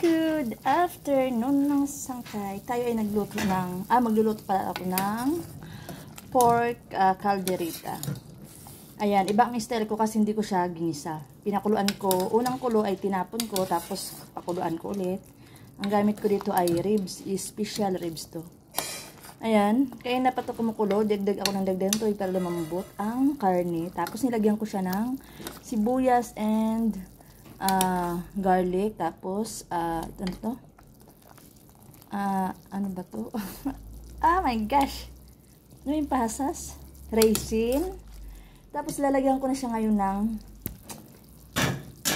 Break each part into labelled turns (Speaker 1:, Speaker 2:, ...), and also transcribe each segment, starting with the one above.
Speaker 1: Good afternoon ng sangkay. Tayo ay magluluto pala ako ng pork calderita. Ayan, iba ang style ko kasi hindi ko siya ginisa. Pinakuluan ko, unang kulo ay tinapon ko, tapos pakuluan ko ulit. Ang gamit ko dito ay ribs, special ribs to. Ayan, kaya na pa ito kumukulo, dagdag ako ng dagdag ito para lumambot ang karne. Tapos nilagyan ko siya ng sibuyas and garlic, tapos ano to? Ano ba to? Ah, my gosh! Ano yung pasas? Raisin. Tapos lalagyan ko na siya ngayon ng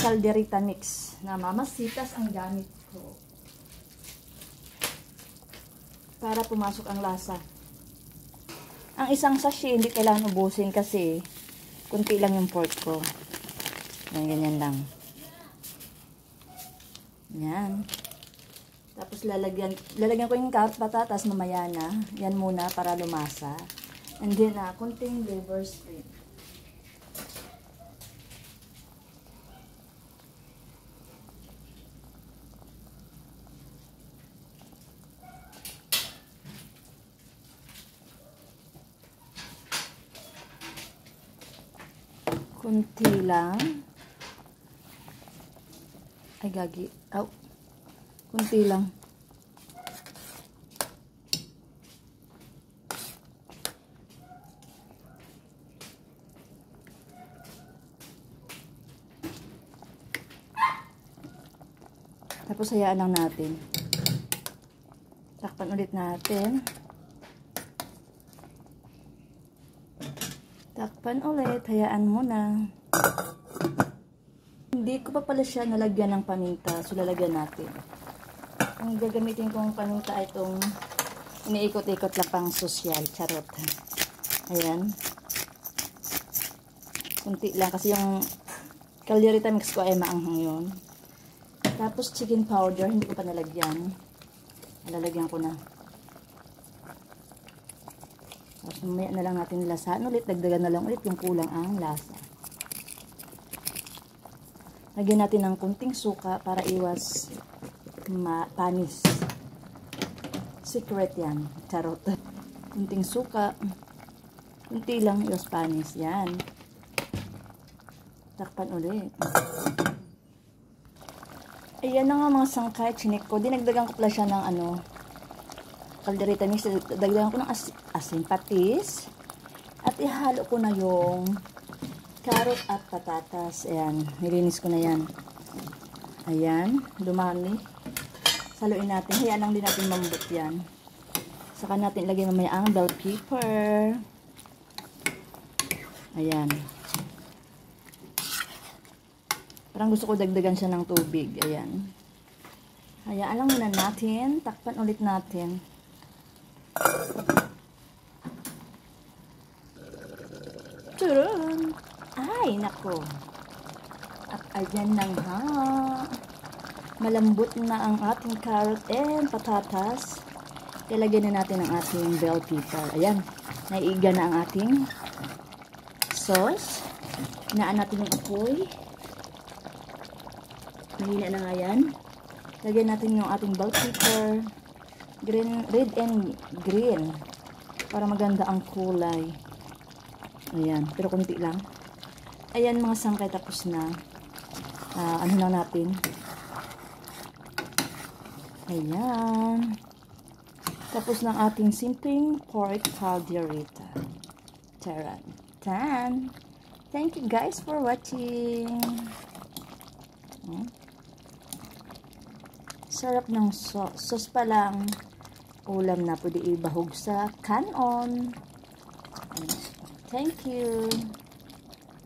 Speaker 1: calderita mix na mamasitas ang gamit ko para pumasok ang lasa. Ang isang sachet hindi kailangan ubusin kasi kunti lang yung pork ko. Ganyan lang. Yan. Tapos lalagyan ko yung patatas mamaya na. Yan muna para lumasa. And then, kunting liver spring. Kunti lang. Ay, gagi. Oh. Kunti lang. Tapos hayaan lang natin. Takpan ulit natin. Takpan ulit. Hayaan muna. Hindi ko pa pala siya nalagyan ng paminta. So, lalagyan natin. Ang gagamitin kong paminta ay itong iniikot-ikot lang pang sosyal. Charot. Ayan. Kunti lang. Kasi yung calderita mix ko ay maanghang yun. Tapos chicken powder. Hindi ko pa nalagyan. Lalagyan ko na. Tapos mamaya na lang natin lasahan ulit. Dagdagan na lang ulit yung kulang ang lasa. Lagyan natin ng kunting suka para iwas panis. Secret yan. Charot. Kunting suka. Kunti lang iwas panis. Yan. Takpan ulit. Ayan na nga mga sangkay. Chinik ko. Dinagdagan ko pala siya ng calderita mix. Dagdagan ko ng asin patis. At ihalo ko na yung carrot at patatas. Ayan. Nilinis ko na yan. Ayan. Dumami. Saluin natin. Hayaan lang din natin mambot yan. Saka natin lagyan mamaya ang bell pepper. Ayan. Parang gusto ko dagdagan siya ng tubig. Ayan. Hayaan lang muna natin. Takpan ulit natin. Turun! Ay, nako. At ayan na nga. Malambot na ang ating carrot and patatas. Ilagyan na natin ang ating bell pepper. Ayan. Naiiga na ang ating sauce. Hinaan natin yung apoy. Mahina na nga yan. Lagyan natin yung ating bell pepper. Red and green. Para maganda ang kulay. Ayan. Pero kunti lang. Ayan mga sangkay, tapos na. Ano lang natin. Ayan. Tapos ng ating simpleng pork calderita. Taran. Tan. Thank you guys for watching. Sarap ng sauce pa lang. Ulam na pwede ibahog sa kanon. Thank you.